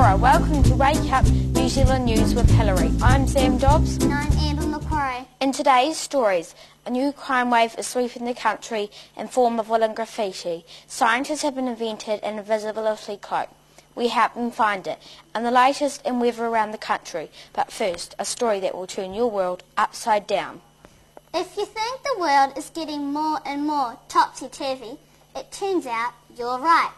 Kia ora, welcome to Wake Up New Zealand News with Hillary. I'm Sam Dobbs. And I'm Amber McQuarrie. In today's stories, a new crime wave is sweeping the country in form of woolen graffiti. Scientists have been invented an invisibility cloak. We help them find it, and the latest in weather around the country. But first, a story that will turn your world upside down. If you think the world is getting more and more topsy-turvy, it turns out you're right.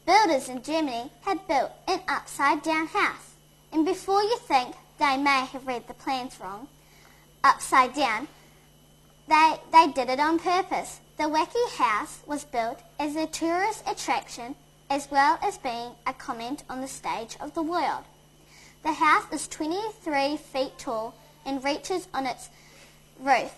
Builders in Germany have built an upside-down house. And before you think they may have read the plans wrong, upside down, they did it on purpose. The wacky house was built as a tourist attraction as well as being a comment on the stage of the world. The house is 23 feet tall and reaches on its roof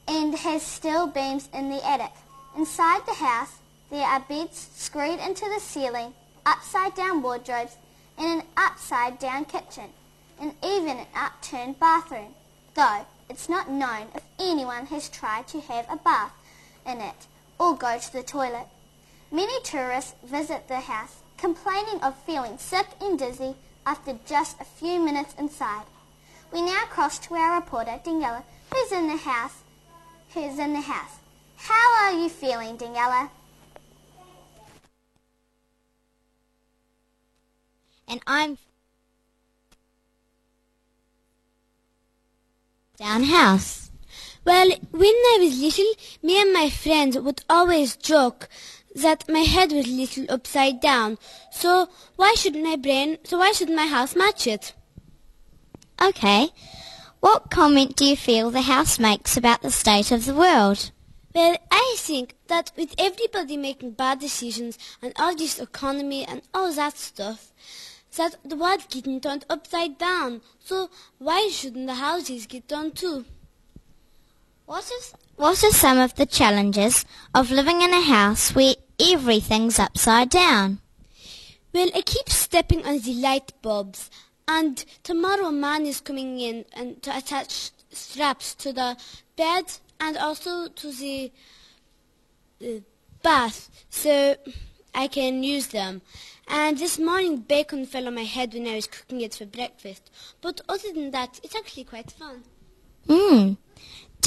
and has steel beams in the attic. Inside the house, there are beds screwed into the ceiling, upside-down wardrobes, and an upside-down kitchen, and even an upturned bathroom, though it's not known if anyone has tried to have a bath in it or go to the toilet. Many tourists visit the house, complaining of feeling sick and dizzy after just a few minutes inside. We now cross to our reporter, Daniela, who's in the house. How are you feeling, Daniela? And I'm down house. Well, when I was little, me and my friends would always joke that my head was a little upside down. So why shouldn't my house match it? Okay. What comment do you feel the house makes about the state of the world? Well, I think that with everybody making bad decisions and all this economy and all that stuff, that the world's getting turned upside down. So why shouldn't the houses get done too? What are some of the challenges of living in a house where everything's upside down? Well, I keep stepping on the light bulbs, and tomorrow a man is coming in and to attach straps to the bed and also to the bath so I can use them. And this morning bacon fell on my head when I was cooking it for breakfast. But other than that, it's actually quite fun. Do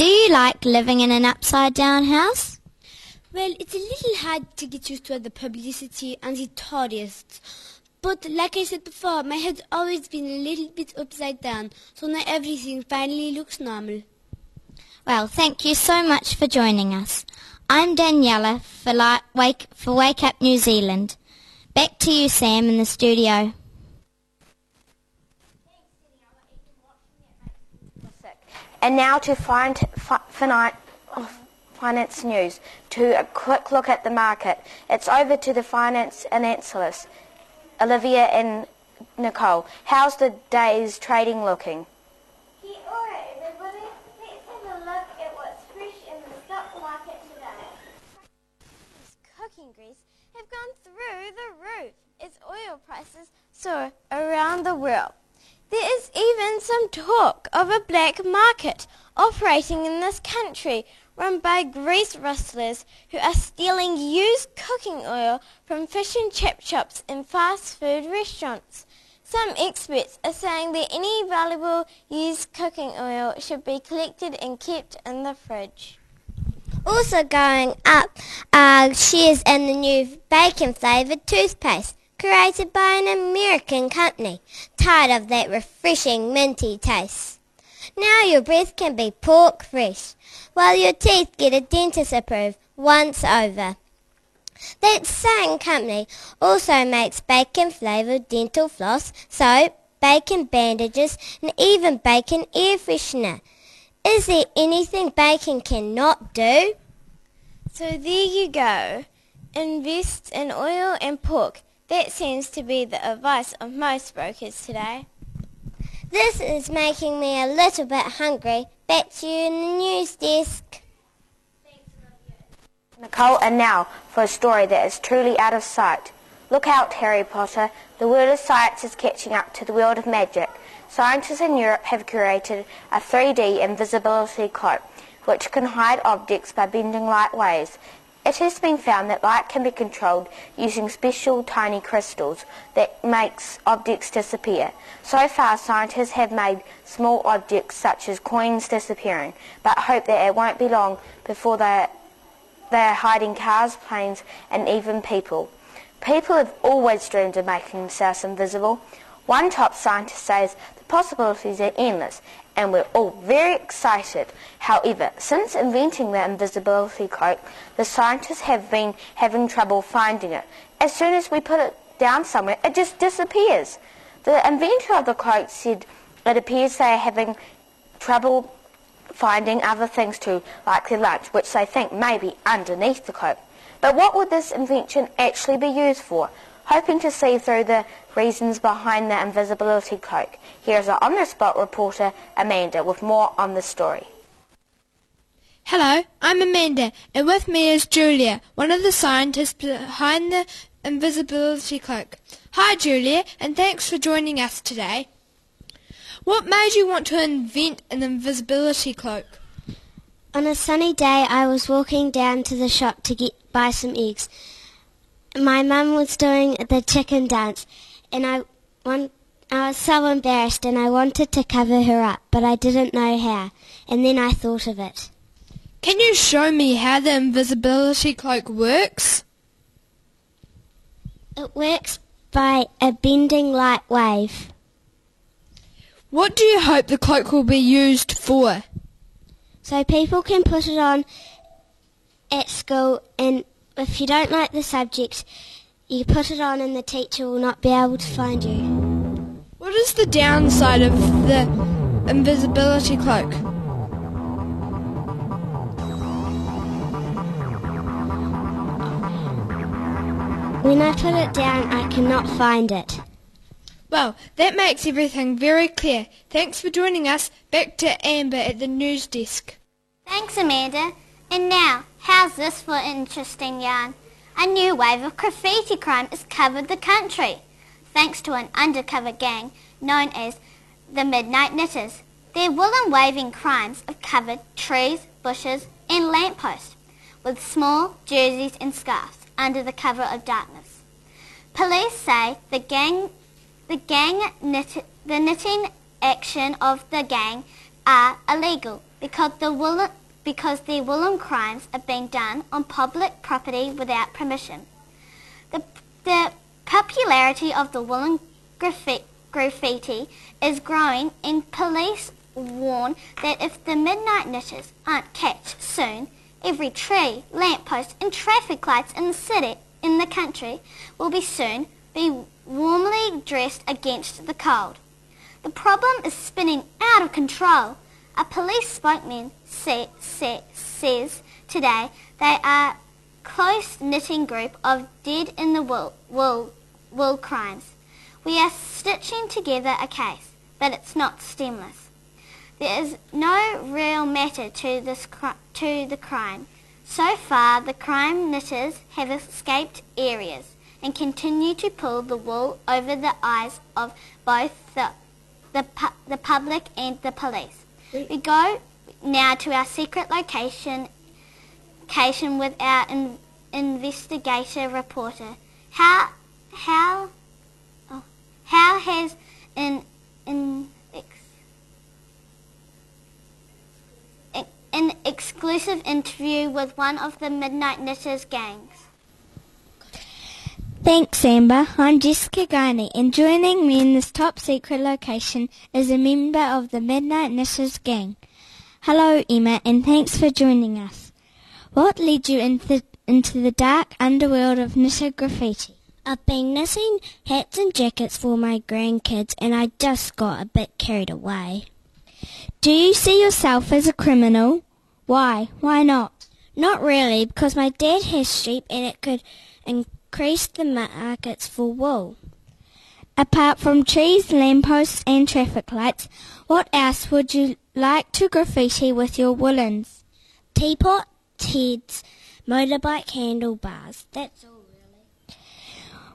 you like living in an upside-down house? Well, it's a little hard to get used to the publicity and the tourists. But like I said before, my head's always been a little bit upside down, so now everything finally looks normal. Well, thank you so much for joining us. I'm Daniela for Wake Up New Zealand. Back to you, Sam, in the studio. And now to finance news, to a quick look at the market. It's over to the finance analysts, Olivia and Nicole. How's the day's trading looking? Kia ora, everybody. Let's have a look at what's fresh in the stock market today. Cooking grease have gone through the roof as oil prices soar around the world. There is even some talk of a black market operating in this country run by grease rustlers who are stealing used cooking oil from fish and chip shops and fast food restaurants. Some experts are saying that any valuable used cooking oil should be collected and kept in the fridge. Also going up are shares in the new bacon-flavoured toothpaste created by an American company. Tired of that refreshing minty taste? Now your breath can be pork fresh, while your teeth get a dentist approved once over. That same company also makes bacon-flavoured dental floss, soap, bacon bandages, and even bacon air freshener. Is there anything bacon cannot do? So there you go. Invest in oil and pork. That seems to be the advice of most brokers today. This is making me a little bit hungry. Back to you in the news desk. Nicole, and now for a story that is truly out of sight. Look out, Harry Potter. The world of science is catching up to the world of magic. Scientists in Europe have created a 3D invisibility cloak, which can hide objects by bending light waves. It has been found that light can be controlled using special tiny crystals that makes objects disappear. So far, scientists have made small objects such as coins disappearing, but hope that it won't be long before they are hiding cars, planes, and even people. People have always dreamed of making themselves invisible. One top scientist says the possibilities are endless, and we're all very excited. However, since inventing the invisibility cloak, the scientists have been having trouble finding it. As soon as we put it down somewhere, it just disappears. The inventor of the cloak said it appears they are having trouble finding other things too, like their lunch, which they think may be underneath the cloak. But what would this invention actually be used for? Hoping to see through the reasons behind the invisibility cloak, here's our on-the-spot reporter, Amanda, with more on the story. Hello, I'm Amanda, and with me is Julia, one of the scientists behind the invisibility cloak. Hi Julia, and thanks for joining us today. What made you want to invent an invisibility cloak? On a sunny day, I was walking down to the shop to buy some eggs. My mum was doing the chicken dance, and I was so embarrassed and I wanted to cover her up, but I didn't know how, and then I thought of it. Can you show me how the invisibility cloak works? It works by a bending light wave. What do you hope the cloak will be used for? So people can put it on at school, and if you don't like the subject, you put it on and the teacher will not be able to find you. What is the downside of the invisibility cloak? When I put it down, I cannot find it. Well, that makes everything very clear. Thanks for joining us. Back to Amber at the news desk. Thanks, Amanda. And now, how's this for an interesting yarn? A new wave of graffiti crime has covered the country, thanks to an undercover gang known as the Midnight Knitters. Their woolen waving crimes have covered trees, bushes and lampposts with small jerseys and scarves under the cover of darkness. Police say the knitting action of the gang are illegal because their woolen crimes are being done on public property without permission. The popularity of the woolen graffiti is growing, and police warn that if the Midnight Knitters aren't catched soon, every tree, lamppost and traffic lights in the country will soon be warmly dressed against the cold. The problem is spinning out of control. A police spokesman says today they are a close-knitting group of dead-in-the-wool crimes. We are stitching together a case, but it's not stemless. There is no real matter to the crime. So far, the crime knitters have escaped areas and continue to pull the wool over the eyes of both the public and the police. We go now to our secret location with our investigator reporter. How has an exclusive interview with one of the Midnight Knitters gangs? Thanks, Amber. I'm Jessica Garney, and joining me in this top secret location is a member of the Midnight Knitters gang. Hello, Emma, and thanks for joining us. What led you into the dark underworld of knitter graffiti? I've been knitting hats and jackets for my grandkids, and I just got a bit carried away. Do you see yourself as a criminal? Why? Why not? Not really, because my dad has sheep and it could increase the markets for wool. Apart from trees, lampposts and traffic lights, what else would you like to graffiti with your woolens? Teapot, heads, motorbike handlebars. That's all really.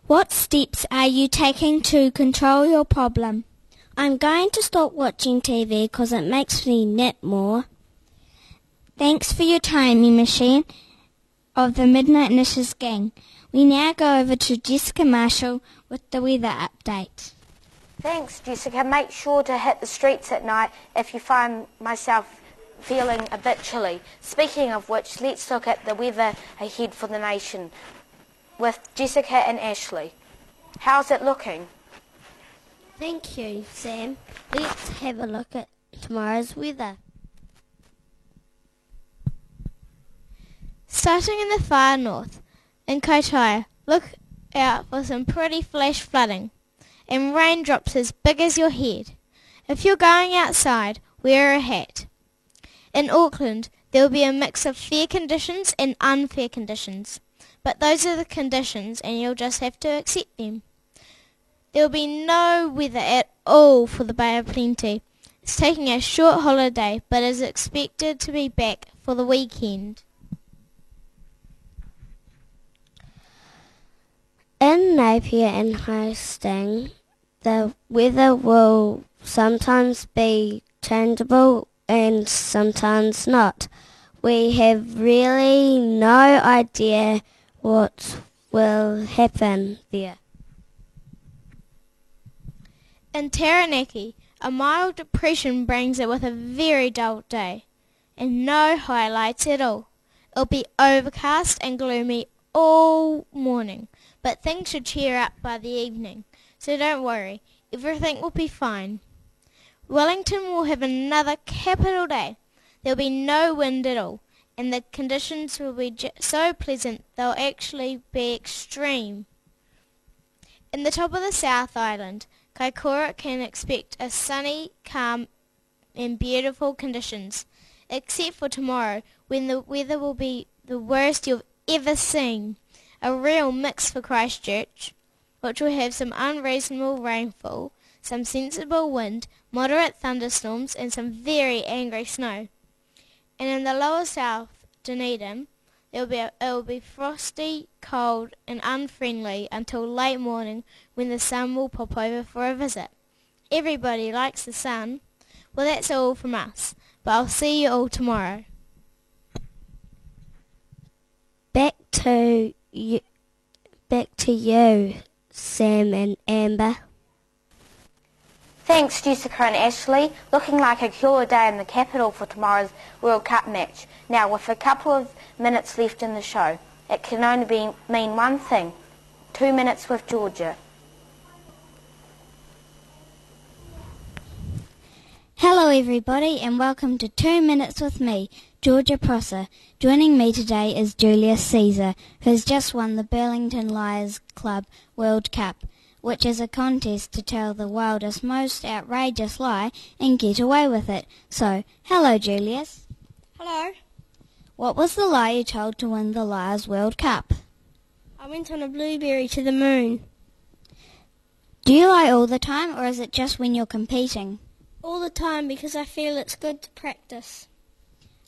What steps are you taking to control your problem? I'm going to stop watching TV because it makes me knit more. Thanks for your time, Emma Sheen. of the Midnight Nishes gang. We now go over to Jessica Marshall with the weather update. Thanks, Jessica. Make sure to hit the streets at night if you find myself feeling a bit chilly. Speaking of which, let's look at the weather ahead for the nation with Jessica and Ashley. How's it looking? Thank you, Sam. Let's have a look at tomorrow's weather. Starting in the far north, in Kaitaia, look out for some pretty flash flooding and raindrops as big as your head. If you're going outside, wear a hat. In Auckland, there will be a mix of fair conditions and unfair conditions, but those are the conditions and you'll just have to accept them. There will be no weather at all for the Bay of Plenty. It's taking a short holiday, but is expected to be back for the weekend. In Napier and Hastings, the weather will sometimes be changeable and sometimes not. We have really no idea what will happen there. In Taranaki, a mild depression brings it with a very dull day, and no highlights at all. It'll be overcast and gloomy all morning, but things should cheer up by the evening, so don't worry, everything will be fine. Wellington will have another capital day. There'll be no wind at all, and the conditions will be so pleasant they'll actually be extreme. In the top of the South Island, Kaikoura can expect a sunny, calm and beautiful conditions, except for tomorrow when the weather will be the worst you've ever seen. A real mix for Christchurch, which will have some unreasonable rainfall, some sensible wind, moderate thunderstorms and some very angry snow. And in the lower south, Dunedin, it will be frosty, cold and unfriendly until late morning when the sun will pop over for a visit. Everybody likes the sun. Well, that's all from us, but I'll see you all tomorrow. Back to you, Sam and Amber. Thanks, Jessica and Ashley. Looking like a killer day in the capital for tomorrow's World Cup match. Now, with a couple of minutes left in the show, it can only mean one thing. 2 minutes with Georgia. Hello everybody and welcome to 2 Minutes with me, Georgia Prosser. Joining me today is Julius Caesar, who's just won the Burlington Lions Club World Cup, which is a contest to tell the wildest, most outrageous lie and get away with it. So, hello Julius. Hello. What was the lie you told to win the Lions World Cup? I went on a blueberry to the moon. Do you lie all the time or is it just when you're competing? All the time because I feel it's good to practice.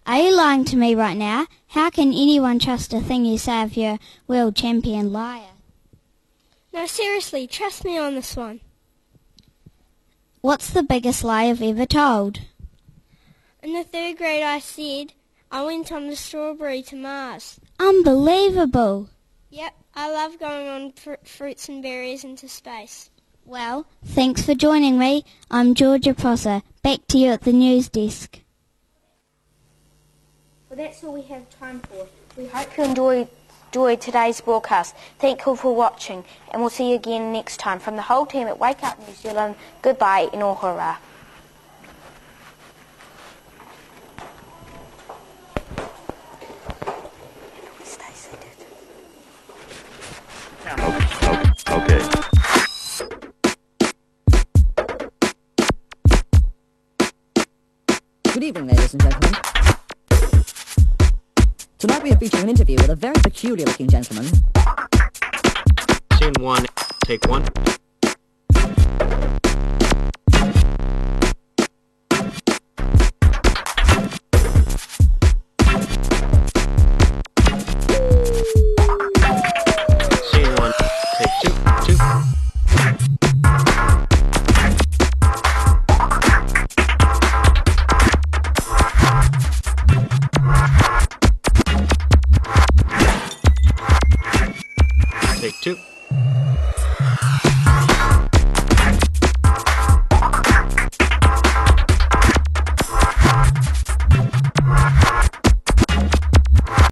Are you lying to me right now? How can anyone trust a thing you say if you're a world champion liar? No, seriously, trust me on this one. What's the biggest lie you've ever told? In the 3rd grade I said I went on the strawberry to Mars. Unbelievable! Yep, I love going on fruits and berries into space. Well, thanks for joining me. I'm Georgia Prosser. Back to you at the news desk. Well, that's all we have time for. We hope you enjoyed today's broadcast. Thank you for watching, and we'll see you again next time. From the whole team at Wake Up New Zealand, goodbye and ohara. Okay. Good evening, ladies and gentlemen. Tonight we are featuring an interview with a very peculiar-looking gentleman. Scene 1, take 1. Scene 1, take 2. Bye.